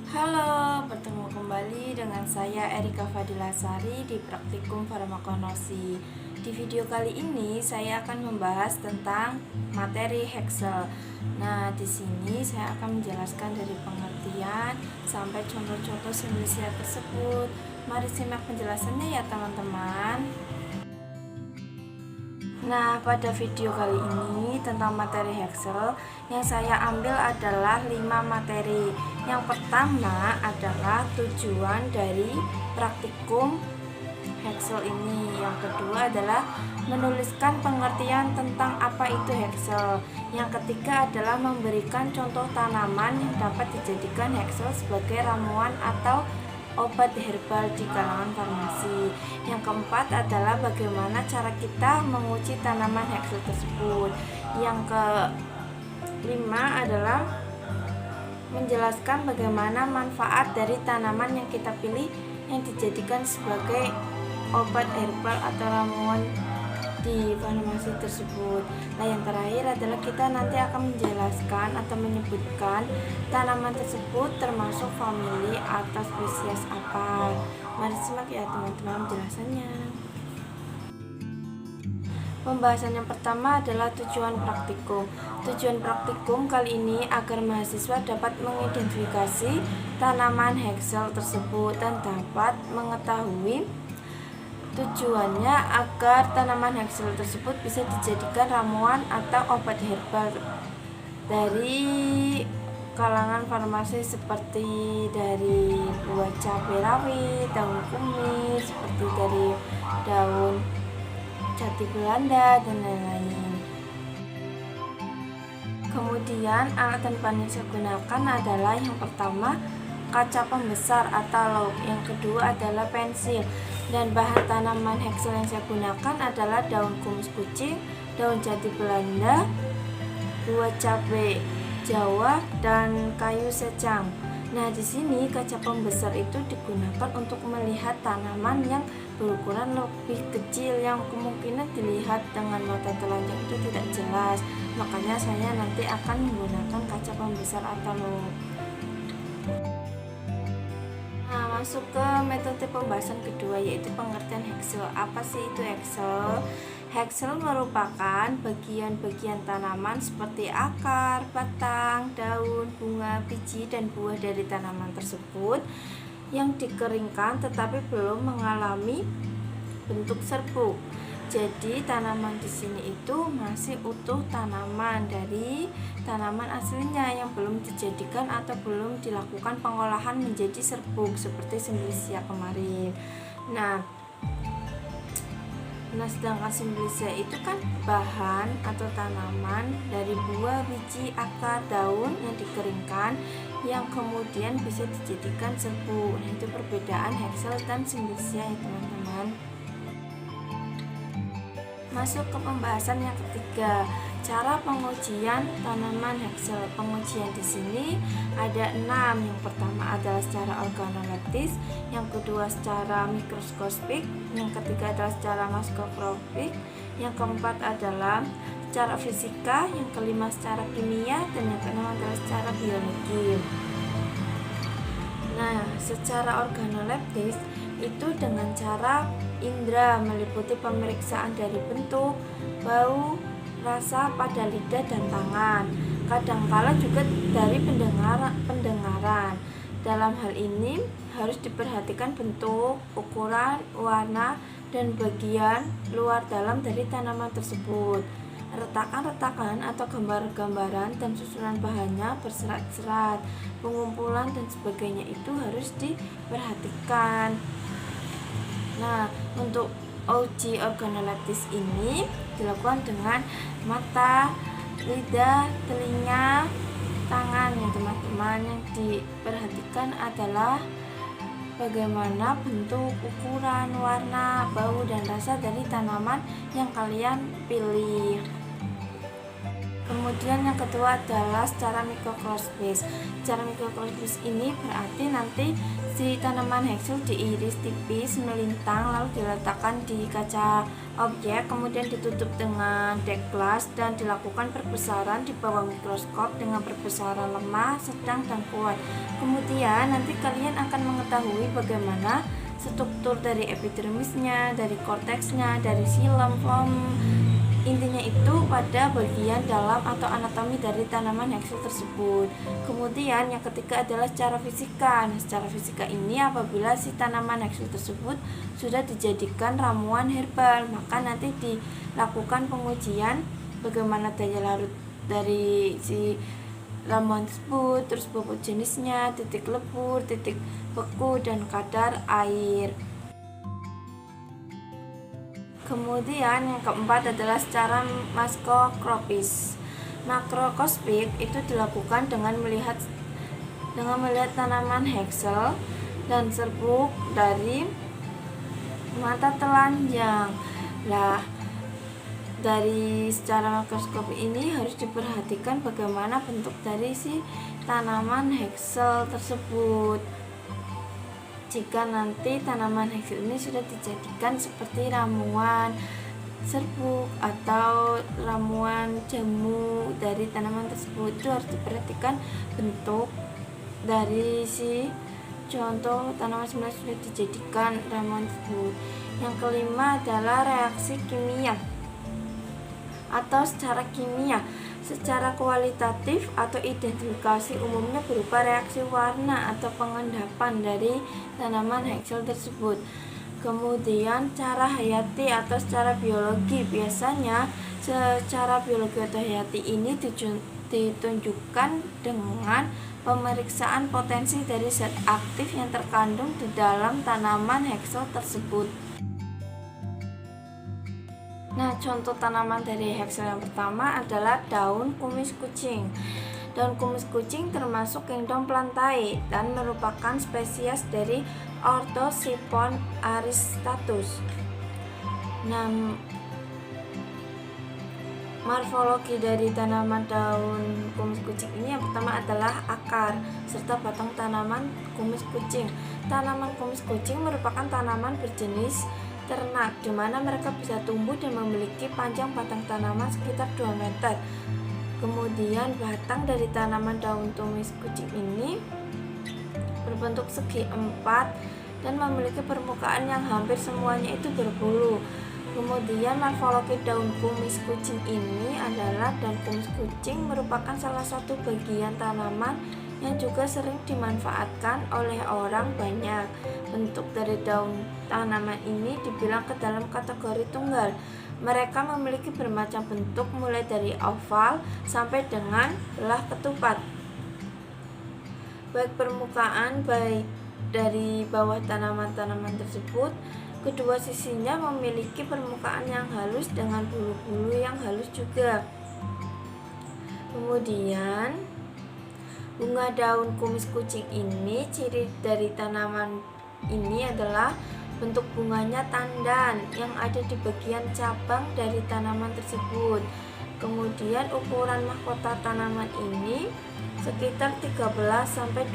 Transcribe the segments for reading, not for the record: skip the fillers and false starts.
Halo, bertemu kembali dengan saya Erika Fadilasari di Praktikum Farmakologi. Di video kali ini saya akan membahas tentang materi Hexel. Nah, di sini saya akan menjelaskan dari pengertian sampai contoh-contoh simulasi tersebut. Mari simak penjelasannya ya, teman-teman. Nah, pada video kali ini tentang materi Hexel yang saya ambil adalah 5 materi. Yang pertama adalah tujuan dari praktikum Hexel ini. Yang kedua adalah menuliskan pengertian tentang apa itu Hexel. Yang ketiga adalah memberikan contoh tanaman yang dapat dijadikan Hexel sebagai ramuan atau obat herbal di kalangan farmasi. Yang keempat adalah bagaimana cara kita menguji tanaman Hexel tersebut. Yang kelima adalah menjelaskan bagaimana manfaat dari tanaman yang kita pilih yang dijadikan sebagai obat herbal atau ramuan di farmasi tersebut. Nah, yang terakhir adalah kita nanti akan menjelaskan atau menyebutkan tanaman tersebut termasuk famili atau spesies apa. Mari simak ya teman-teman penjelasannya. Pembahasan yang pertama adalah tujuan praktikum. Tujuan praktikum kali ini agar mahasiswa dapat mengidentifikasi tanaman Hexel tersebut dan dapat mengetahui tujuannya agar tanaman Hexel tersebut bisa dijadikan ramuan atau obat herbal dari kalangan farmasi seperti dari buah cabai rawit, daun kumis, seperti dari daun jati Belanda dan lain-lain. Kemudian alat dan bahan yang saya gunakan adalah yang pertama kaca pembesar atau lauk, yang kedua adalah pensil, dan bahan tanaman Hexel yang saya gunakan adalah daun kumis kucing, daun jati Belanda, buah cabai Jawa, dan kayu secang. Nah, di sini kaca pembesar itu digunakan untuk melihat tanaman yang berukuran lebih kecil yang kemungkinan dilihat dengan mata telanjang itu tidak jelas. Makanya saya nanti akan menggunakan kaca pembesar atau lauk. Nah, masuk ke metode pembahasan kedua, yaitu pengertian Hexel. Apa sih itu Hexel? Hexel merupakan bagian-bagian tanaman seperti akar, batang, daun, bunga, biji, dan buah dari tanaman tersebut yang dikeringkan tetapi belum mengalami bentuk serbuk. Jadi tanaman di sini itu masih utuh tanaman dari tanaman aslinya yang belum dijadikan atau belum dilakukan pengolahan menjadi serbuk seperti Simplicia kemarin. Nah, sedangkan Simplicia itu kan bahan atau tanaman dari buah, biji, akar, daun yang dikeringkan yang kemudian bisa dijadikan serbuk. Nah, itu perbedaan Hexel dan Simplicia ya teman-teman. Masuk ke pembahasan yang ketiga, cara pengujian tanaman Hexel. Pengujian di sini ada 6. Yang pertama adalah secara organoleptis, yang kedua secara mikroskopik, yang ketiga adalah secara makroskopik, yang keempat adalah secara fisika, yang kelima secara kimia, dan yang keenam adalah secara biologi. Nah, secara organoleptis itu dengan cara indera meliputi pemeriksaan dari bentuk, bau, rasa pada lidah dan tangan. Kadangkala juga dari pendengaran. Dalam hal ini harus diperhatikan bentuk, ukuran, warna, dan bagian luar dalam dari tanaman tersebut. Retakan-retakan atau gambar-gambaran dan susunan bahannya berserat-serat, pengumpulan dan sebagainya itu harus diperhatikan. Nah, untuk uji organoleptis ini dilakukan dengan mata, lidah, telinga, tangan ya teman-teman. Yang diperhatikan adalah bagaimana bentuk, ukuran, warna, bau, dan rasa dari tanaman yang kalian pilih. Kemudian yang kedua adalah secara microscopis. Secara microscopis ini berarti nanti si tanaman hexil diiris tipis melintang lalu diletakkan di kaca objek, kemudian ditutup dengan dek gelas dan dilakukan perbesaran di bawah mikroskop dengan perbesaran lemah, sedang, dan kuat. Kemudian nanti kalian akan mengetahui bagaimana struktur dari epidermisnya, dari korteksnya, dari xilem, floem. Intinya itu pada bagian dalam atau anatomi dari tanaman hexil tersebut. Kemudian yang ketiga adalah secara fisika. Nah, secara fisika ini apabila si tanaman hexil tersebut sudah dijadikan ramuan herbal, maka nanti dilakukan pengujian bagaimana daya larut dari si ramuan tersebut, terus bobot jenisnya, titik lebur, titik beku, dan kadar air. Kemudian yang keempat adalah secara makroskopis. Makroskopik itu dilakukan dengan melihat tanaman hexil dan serbuk dari mata telanjang. Nah, dari secara makroskop ini harus diperhatikan bagaimana bentuk dari si tanaman hexil tersebut. Jika nanti tanaman hexil ini sudah dijadikan seperti ramuan serbuk atau ramuan jamu dari tanaman tersebut, itu harus diperhatikan bentuk dari si contoh tanaman sebenarnya sudah dijadikan ramuan tersebut. Yang kelima adalah reaksi kimia atau secara kimia. Secara kualitatif atau identifikasi umumnya berupa reaksi warna atau pengendapan dari tanaman hexil tersebut. Kemudian cara hayati atau secara biologi. Biasanya secara biologi atau hayati ini ditunjukkan dengan pemeriksaan potensi dari zat aktif yang terkandung di dalam tanaman hexil tersebut. Nah, contoh tanaman dari hexil yang pertama adalah daun kumis kucing. Daun kumis kucing termasuk kingdom Plantae dan merupakan spesies dari Orthosiphon aristatus. Nah, morfologi dari tanaman daun kumis kucing ini yang pertama adalah akar serta batang tanaman kumis kucing. Tanaman kumis kucing merupakan tanaman berjenis ternak, di mana mereka bisa tumbuh dan memiliki panjang batang tanaman sekitar 2 meter. Kemudian batang dari tanaman daun kumis kucing ini berbentuk segi 4 dan memiliki permukaan yang hampir semuanya itu berbulu. Kemudian morfologi daun kumis kucing ini adalah daun kumis kucing merupakan salah satu bagian tanaman yang juga sering dimanfaatkan oleh orang banyak. Bentuk dari daun tanaman ini dibilang ke dalam kategori tunggal. Mereka memiliki bermacam bentuk mulai dari oval sampai dengan belah ketupat. Baik permukaan baik dari bawah tanaman-tanaman tersebut, kedua sisinya memiliki permukaan yang halus dengan bulu-bulu yang halus juga. Kemudian bunga daun kumis kucing ini, ciri dari tanaman ini adalah bentuk bunganya tandan yang ada di bagian cabang dari tanaman tersebut. Kemudian ukuran mahkota tanaman ini sekitar 13-27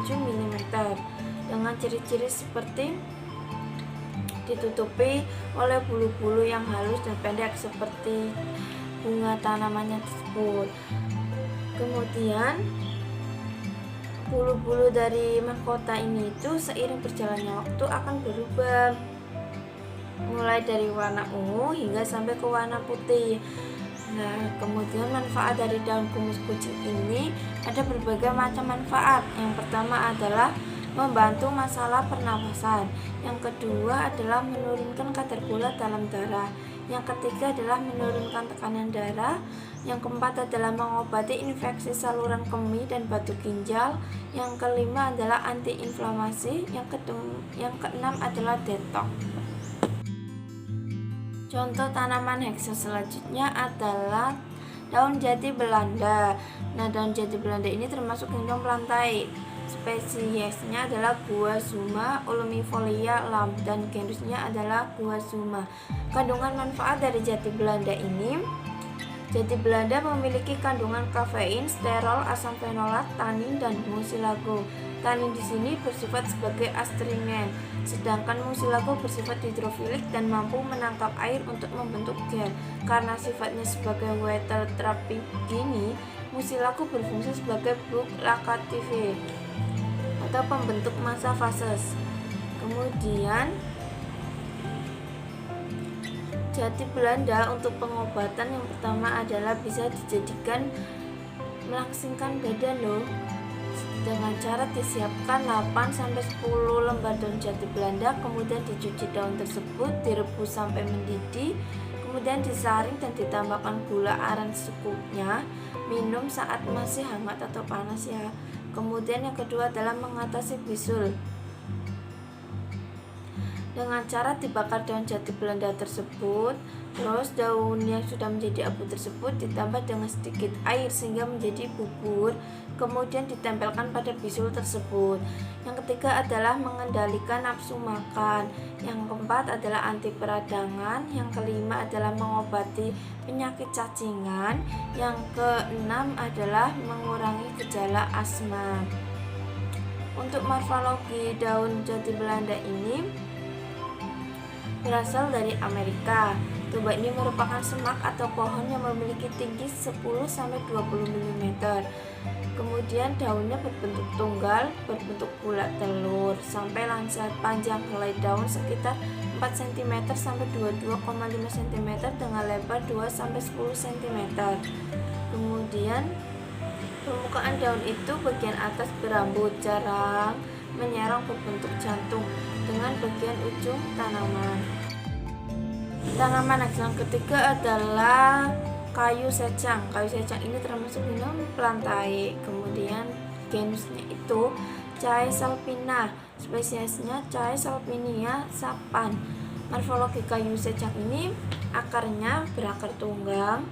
mm dengan ciri-ciri seperti ditutupi oleh bulu-bulu yang halus dan pendek seperti bunga tanamannya tersebut. Kemudian bulu-bulu dari mahkota ini itu seiring berjalannya waktu akan berubah mulai dari warna ungu hingga sampai ke warna putih. Nah, kemudian manfaat dari daun kumis kucing ini ada berbagai macam manfaat. Yang pertama adalah membantu masalah pernapasan. Yang kedua adalah menurunkan kadar gula dalam darah. Yang ketiga adalah menurunkan tekanan darah. Yang keempat adalah mengobati infeksi saluran kemih dan batu ginjal. Yang kelima adalah antiinflamasi. Yang keenam adalah detox. Contoh tanaman hexil selanjutnya adalah daun jati Belanda. Nah, daun jati Belanda ini termasuk kingdom Plantae. Spesiesnya adalah Guazuma ulmifolia Lam dan genusnya adalah Guazuma. Kandungan manfaat dari jati Belanda ini, Jati Belanda memiliki kandungan kafein, sterol, asam fenolat, tanin, dan mucilago. Tanin di sini bersifat sebagai astringen, sedangkan mucilago bersifat hidrofilik dan mampu menangkap air untuk membentuk gel. Karena sifatnya sebagai water therapy gini, mucilago berfungsi sebagai bulk lakative atau pembentuk massa fases. Kemudian jati Belanda untuk pengobatan yang pertama adalah bisa dijadikan melangsingkan badan loh, dengan cara disiapkan 8-10 lembar daun jati Belanda, kemudian dicuci daun tersebut, direbus sampai mendidih, kemudian disaring dan ditambahkan gula aren secukupnya. Minum saat masih hangat atau panas ya. Kemudian yang kedua adalah mengatasi bisul dengan cara dibakar daun jati Belanda tersebut, terus daun yang sudah menjadi abu tersebut ditambah dengan sedikit air sehingga menjadi bubur, kemudian ditempelkan pada bisul tersebut. Yang ketiga adalah mengendalikan nafsu makan. Yang keempat adalah anti peradangan. Yang kelima adalah mengobati penyakit cacingan. Yang keenam adalah mengurangi gejala asma. Untuk morfologi daun jati Belanda ini berasal dari Amerika. Tuba ini merupakan semak atau pohon yang memiliki tinggi 10-20 mm. Kemudian daunnya berbentuk tunggal, berbentuk bulat telur, sampai lancet. Panjang helai daun sekitar 4 cm sampai 22,5 cm dengan lebar 2-10 cm. Kemudian permukaan daun itu bagian atas berambut, jarang menyerang, berbentuk jantung dengan bagian ujung tanaman. Tanaman yang ketiga adalah kayu secang. Kayu secang ini termasuk genus Plantae. Kemudian genusnya itu Caesalpina, spesiesnya Caesalpinia sapan. Morfologi kayu secang ini akarnya berakar tunggang,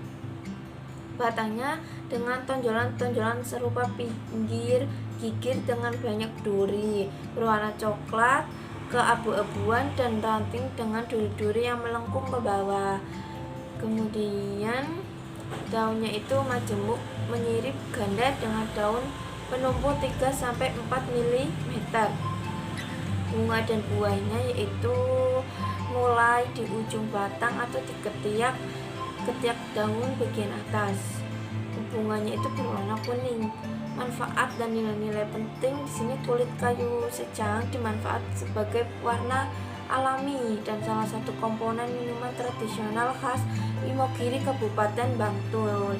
batangnya dengan tonjolan-tonjolan serupa pinggir gigir dengan banyak duri, berwarna coklat keabu-abuan dan ranting dengan duri-duri yang melengkung ke bawah. Kemudian daunnya itu majemuk, menyirip ganda dengan daun penumpu 3-4 mm. Bunga dan buahnya yaitu mulai di ujung batang atau di ketiak daun bagian atas. Bunganya itu berwarna kuning. Manfaat dan nilai-nilai penting di sini, kulit kayu secang dimanfaatkan sebagai warna alami dan salah satu komponen minuman tradisional khas Imogiri, Kabupaten Bantul.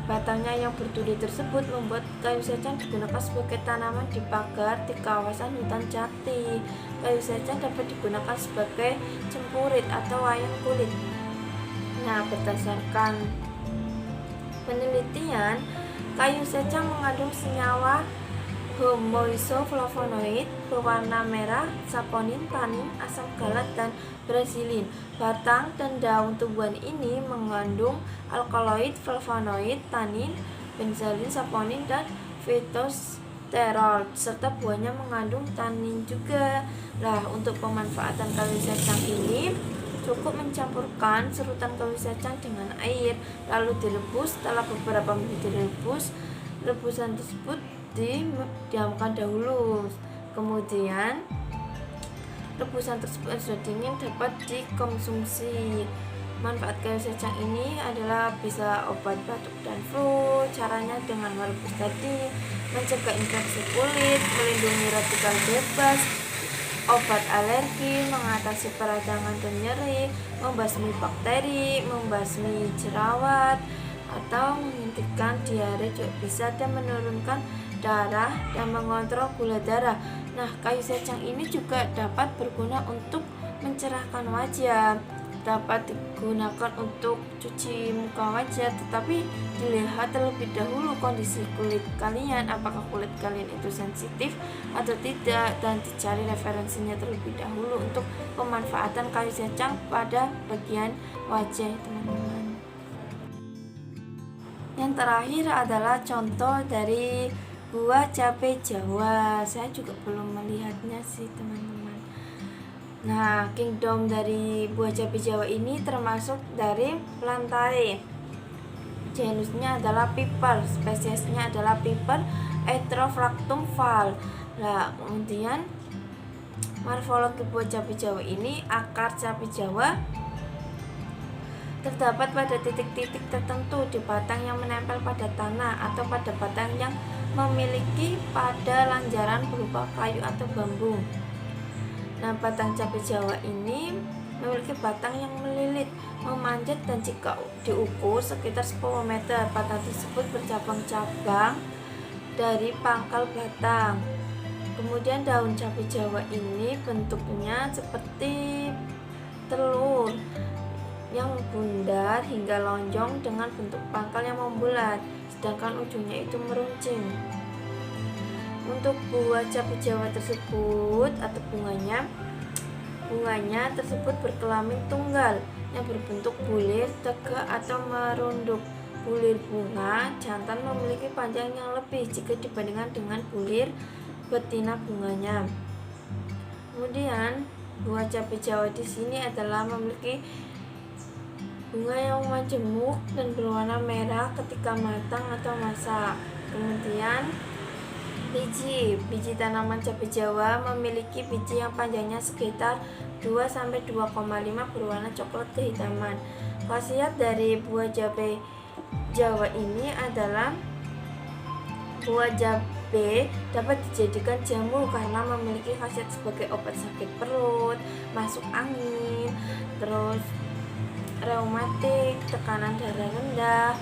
Batangnya yang berduri tersebut membuat kayu secang digunakan sebagai tanaman di pagar di kawasan hutan jati. Kayu secang dapat digunakan sebagai cempurit atau wayang kulit. Nah, berdasarkan penelitian, kayu secang mengandung senyawa homoisoflavonoid berwarna merah, saponin, tanin, asam galat, dan brazilin. Batang dan daun tumbuhan ini mengandung alkaloid, flavonoid, tanin, benzalin, saponin, dan fitosterol, serta buahnya mengandung tanin juga. Nah, untuk pemanfaatan kayu secang ini cukup mencampurkan serutan kayu secang dengan air, lalu direbus. Setelah beberapa menit direbus, rebusan tersebut didiamkan dahulu. Kemudian rebusan tersebut sudah dingin dapat dikonsumsi. Manfaat kayu secang ini adalah bisa obat batuk dan flu. Caranya dengan merebus tadi, mencegah infeksi kulit, melindungi radikal bebas, obat alergi, mengatasi peradangan dan nyeri, membasmi bakteri, membasmi jerawat, atau menghentikan diare juga bisa, dan menurunkan darah dan mengontrol gula darah. Nah, kayu secang ini juga dapat berguna untuk mencerahkan wajah, dapat digunakan untuk cuci muka wajah, tetapi dilihat terlebih dahulu kondisi kulit kalian, apakah kulit kalian itu sensitif atau tidak, dan dicari referensinya terlebih dahulu untuk pemanfaatan kayu secang pada bagian wajah, teman-teman. Yang terakhir adalah contoh dari buah cabai Jawa. Saya juga belum melihatnya sih, teman-teman. Nah, kingdom dari buah cabai Jawa ini termasuk dari Plantae. genusnya adalah Piper, spesiesnya adalah Piper Erythrofractum Var. Nah, kemudian morfologi buah cabai Jawa ini, akar cabai Jawa terdapat pada titik-titik tertentu di batang yang menempel pada tanah atau pada batang yang memiliki pada lanjaran berupa kayu atau bambu. Nah, batang cabai Jawa ini memiliki batang yang melilit, memanjat, dan jika diukur sekitar 10 meter. Batang tersebut bercabang-cabang dari pangkal batang. Kemudian daun cabai Jawa ini bentuknya seperti telur yang bundar hingga lonjong dengan bentuk pangkal yang membulat, sedangkan ujungnya itu meruncing. Untuk buah cabai Jawa tersebut atau bunganya tersebut berkelamin tunggal yang berbentuk bulir, tegak, atau merunduk. Bulir bunga jantan memiliki panjang yang lebih jika dibandingkan dengan bulir betina bunganya. Kemudian buah cabai Jawa di sini adalah memiliki bunga yang majemuk dan berwarna merah ketika matang atau masak. Kemudian biji tanaman cabai Jawa memiliki biji yang panjangnya sekitar 2-2,5 berwarna coklat kehitaman. Khasiat dari buah cabai Jawa ini adalah buah cabai dapat dijadikan jamu karena memiliki khasiat sebagai obat sakit perut, masuk angin, terus reumatik, tekanan darah rendah,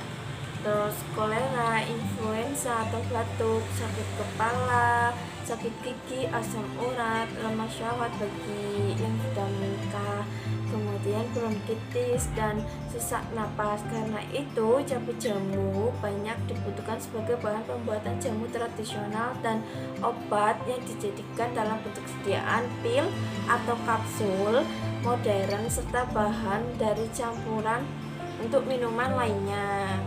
terus kolera, influenza atau batuk, sakit kepala, sakit gigi, asam urat, lemah syahwat bagi yang sudah menikah, kemudian bronkitis dan sesak napas. Karena itu cabai jamu banyak dibutuhkan sebagai bahan pembuatan jamu tradisional dan obat yang dijadikan dalam bentuk sediaan pil atau kapsul modern serta bahan dari campuran untuk minuman lainnya.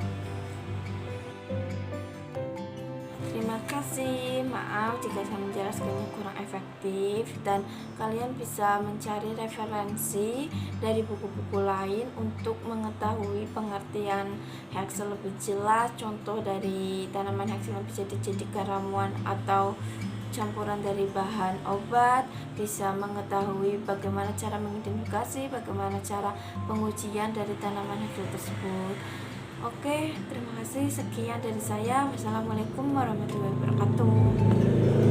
Terima kasih, maaf jika saya menjelaskannya kurang efektif, dan kalian bisa mencari referensi dari buku-buku lain untuk mengetahui pengertian Hexel lebih jelas. Contoh dari tanaman Hexel yang bisa dijadikan ramuan atau campuran dari bahan obat, bisa mengetahui bagaimana cara mengidentifikasi, bagaimana cara pengujian dari tanaman Hexel tersebut. Oke, terima kasih. Sekian dari saya. Wassalamualaikum warahmatullahi wabarakatuh.